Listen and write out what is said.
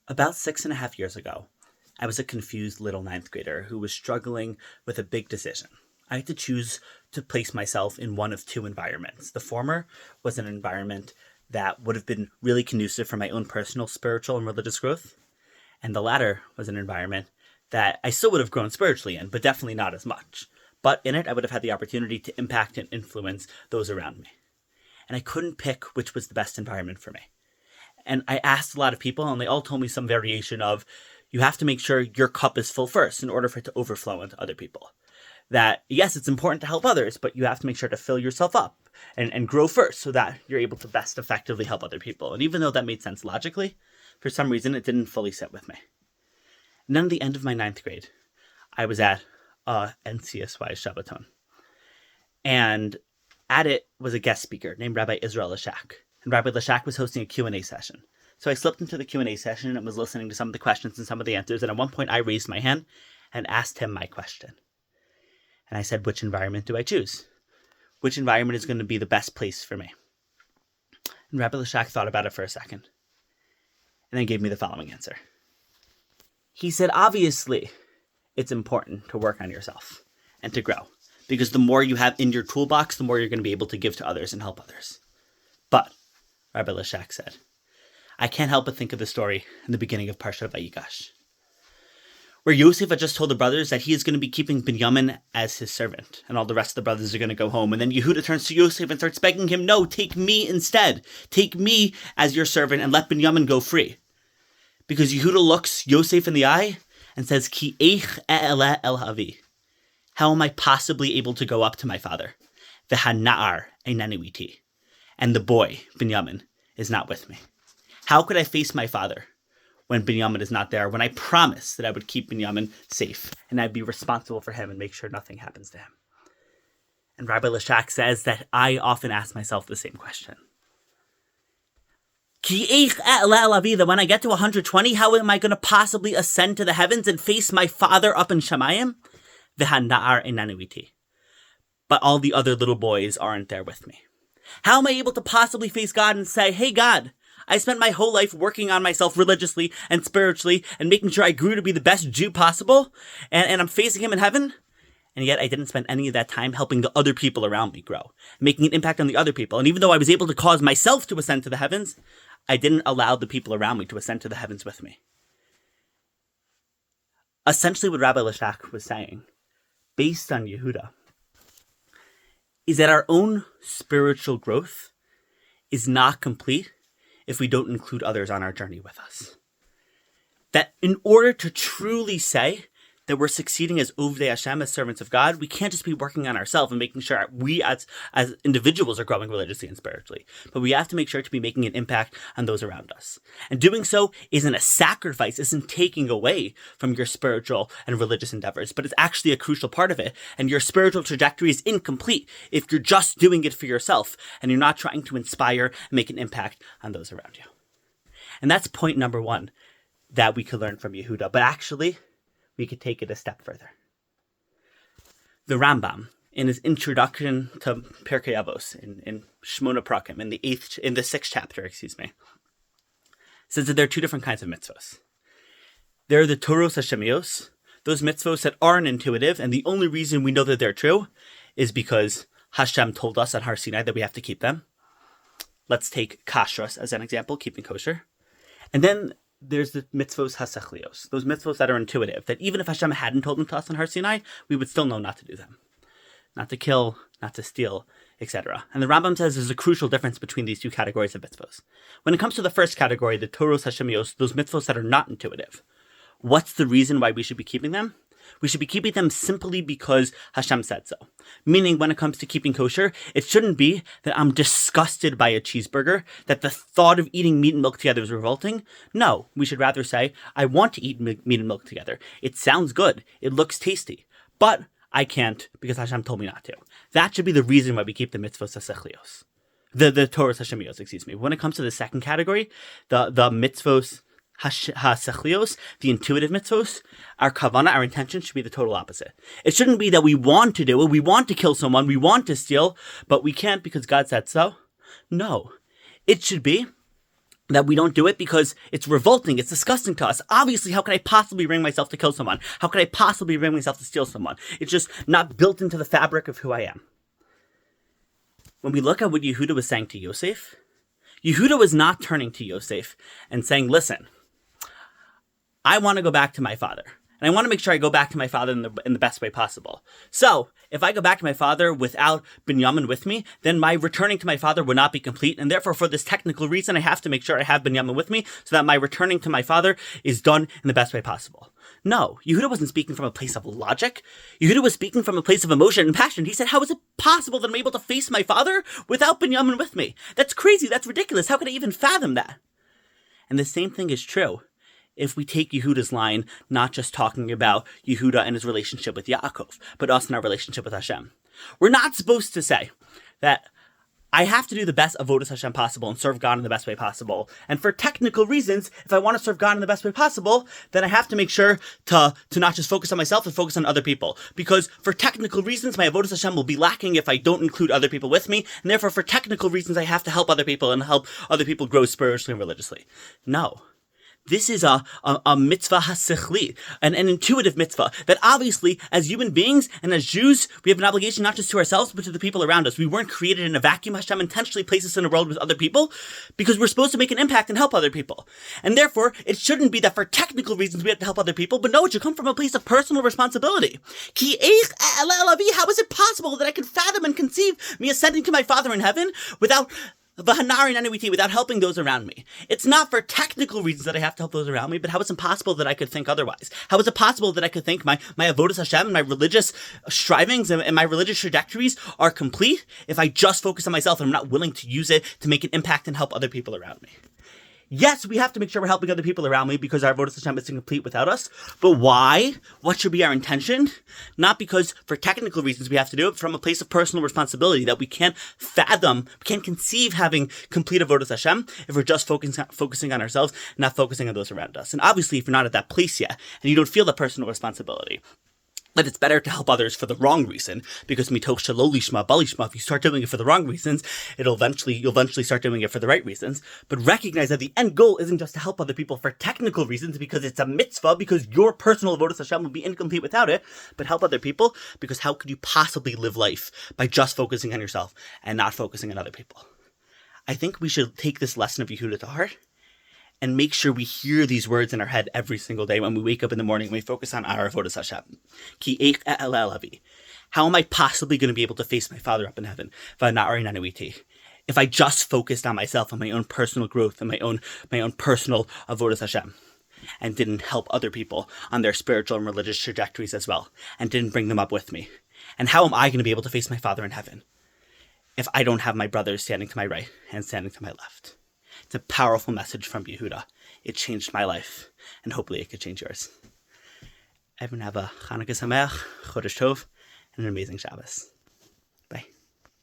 About 6.5 years ago, I was a confused little ninth grader who was struggling with a big decision. I had to choose to place myself in one of two environments. The former was an environment that would have been really conducive for my own personal spiritual and religious growth, and the latter was an environment that I still would have grown spiritually in, but definitely not as much. But in it, I would have had the opportunity to impact and influence those around me. And I couldn't pick which was the best environment for me. And I asked a lot of people, and they all told me some variation of, you have to make sure your cup is full first in order for it to overflow into other people. That, yes, it's important to help others, but you have to make sure to fill yourself up and grow first so that you're able to best effectively help other people. And even though that made sense logically, for some reason, it didn't fully sit with me. And then at the end of my ninth grade, I was at NCSY Shabbaton. And at it was a guest speaker named Rabbi Israel Lashak. And Rabbi Lashak was hosting a Q&A session. So I slipped into the Q&A session and was listening to some of the questions and some of the answers. And at one point I raised my hand and asked him my question. And I said, which environment do I choose? Which environment is going to be the best place for me? And Rabbi Lashak thought about it for a second and then gave me the following answer. He said, obviously, it's important to work on yourself and to grow, because the more you have in your toolbox, the more you're going to be able to give to others and help others. But, Rabbi Lashak said, I can't help but think of the story in the beginning of Parshat Vayigash, where Yosef had just told the brothers that he is going to be keeping Binyamin as his servant, and all the rest of the brothers are going to go home. And then Yehuda turns to Yosef and starts begging him, no, take me instead. Take me as your servant and let Binyamin go free. Because Yehuda looks Yosef in the eye and says, Ki eich e'ele el havi. How am I possibly able to go up to my father? V'hana'ar einani iti. And the boy, Binyamin, is not with me. How could I face my father when Binyamin is not there, when I promised that I would keep Binyamin safe and I'd be responsible for him and make sure nothing happens to him? And Rabbi Lashak says that I often ask myself the same question. That when I get to 120, how am I going to possibly ascend to the heavens and face my father up in Shemayim? But all the other little boys aren't there with me. How am I able to possibly face God and say, hey God, I spent my whole life working on myself religiously and spiritually and making sure I grew to be the best Jew possible, and I'm facing him in heaven? And yet I didn't spend any of that time helping the other people around me grow, making an impact on the other people. And even though I was able to cause myself to ascend to the heavens, I didn't allow the people around me to ascend to the heavens with me. Essentially what Rabbi Lashak was saying, based on Yehuda, is that our own spiritual growth is not complete if we don't include others on our journey with us. That in order to truly say that we're succeeding as Ovdei Hashem, as servants of God, we can't just be working on ourselves and making sure we as individuals are growing religiously and spiritually, but we have to make sure to be making an impact on those around us. And doing so isn't a sacrifice, isn't taking away from your spiritual and religious endeavors, but it's actually a crucial part of it. And your spiritual trajectory is incomplete if you're just doing it for yourself and you're not trying to inspire and make an impact on those around you. And that's point number one that we could learn from Yehuda. But actually, we could take it a step further. The Rambam, in his introduction to Pirkei Avos, in Shmona Prakim, in the sixth chapter, says that there are two different kinds of mitzvos. There are the Toros Hashemios, those mitzvos that aren't intuitive, and the only reason we know that they're true is because Hashem told us at Har Sinai that we have to keep them. Let's take kashrus as an example, keeping kosher. And then there's the mitzvos hasechlios, those mitzvos that are intuitive, that even if Hashem hadn't told them to us on Har Sinai, we would still know not to do them. Not to kill, not to steal, etc. And the Rambam says there's a crucial difference between these two categories of mitzvos. When it comes to the first category, the Toros Hashemios, those mitzvos that are not intuitive, what's the reason why we should be keeping them? We should be keeping them simply because Hashem said so. Meaning, when it comes to keeping kosher, it shouldn't be that I'm disgusted by a cheeseburger, that the thought of eating meat and milk together is revolting. No, we should rather say, I want to eat meat and milk together. It sounds good. It looks tasty. But I can't because Hashem told me not to. That should be the reason why we keep the mitzvos hasechlios. The Torah Hashemios, When it comes to the second category, the mitzvos ha-sechlios, the intuitive mitzvos, our kavana, our intention should be the total opposite. It shouldn't be that we want to do it, we want to kill someone, we want to steal, but we can't because God said so. No. It should be that we don't do it because it's revolting, it's disgusting to us. Obviously, how can I possibly bring myself to kill someone? How can I possibly bring myself to steal someone? It's just not built into the fabric of who I am. When we look at what Yehuda was saying to Yosef, Yehuda was not turning to Yosef and saying, listen, I want to go back to my father. And I want to make sure I go back to my father in the best way possible. So, if I go back to my father without Binyamin with me, then my returning to my father would not be complete. And therefore, for this technical reason, I have to make sure I have Binyamin with me so that my returning to my father is done in the best way possible. No, Yehuda wasn't speaking from a place of logic. Yehuda was speaking from a place of emotion and passion. He said, how is it possible that I'm able to face my father without Binyamin with me? That's crazy. That's ridiculous. How could I even fathom that? And the same thing is true if we take Yehuda's line, not just talking about Yehuda and his relationship with Yaakov, but us and our relationship with Hashem. We're not supposed to say that I have to do the best avodas Hashem possible and serve God in the best way possible. And for technical reasons, if I want to serve God in the best way possible, then I have to make sure to not just focus on myself and focus on other people. Because for technical reasons, my avodas Hashem will be lacking if I don't include other people with me. And therefore, for technical reasons, I have to help other people and help other people grow spiritually and religiously. No. This is a mitzvah hasichli, an intuitive mitzvah that obviously, as human beings and as Jews, we have an obligation not just to ourselves, but to the people around us. We weren't created in a vacuum. Hashem intentionally placed us in a world with other people because we're supposed to make an impact and help other people. And therefore, it shouldn't be that for technical reasons we have to help other people, but no, it should come from a place of personal responsibility. How is it possible that I could fathom and conceive me ascending to my Father in heaven without helping those around me? It's not for technical reasons that I have to help those around me, but how is it possible that I could think otherwise? How is it possible that I could think my avodas Hashem and my religious strivings and my religious trajectories are complete if I just focus on myself and I'm not willing to use it to make an impact and help other people around me? Yes, we have to make sure we're helping other people around me because our avodas Hashem is incomplete without us. But why? What should be our intention? Not because for technical reasons we have to do it, from a place of personal responsibility that we can't fathom, we can't conceive having complete avodas Hashem if we're just focusing on ourselves, not focusing on those around us. And obviously, if you're not at that place yet and you don't feel the personal responsibility, that it's better to help others for the wrong reason, because mitoch shelo lishma balishma, if you start doing it for the wrong reasons, you'll eventually start doing it for the right reasons. But recognize that the end goal isn't just to help other people for technical reasons, because it's a mitzvah, because your personal avodas Hashem would be incomplete without it, but help other people, because how could you possibly live life by just focusing on yourself and not focusing on other people? I think we should take this lesson of Yehuda to heart and make sure we hear these words in our head every single day when we wake up in the morning and we focus on our avodas Hashem. Ki eich e'eleh lavi. How am I possibly going to be able to face my Father up in heaven if I just focused on myself and my own personal growth and my own personal avodas Hashem, and didn't help other people on their spiritual and religious trajectories as well, and didn't bring them up with me? And how am I going to be able to face my Father in heaven if I don't have my brothers standing to my right and standing to my left? It's a powerful message from Yehuda. It changed my life, and hopefully it could change yours. Everyone have a Chanukah Sameach, Chodesh Tov, and an amazing Shabbos.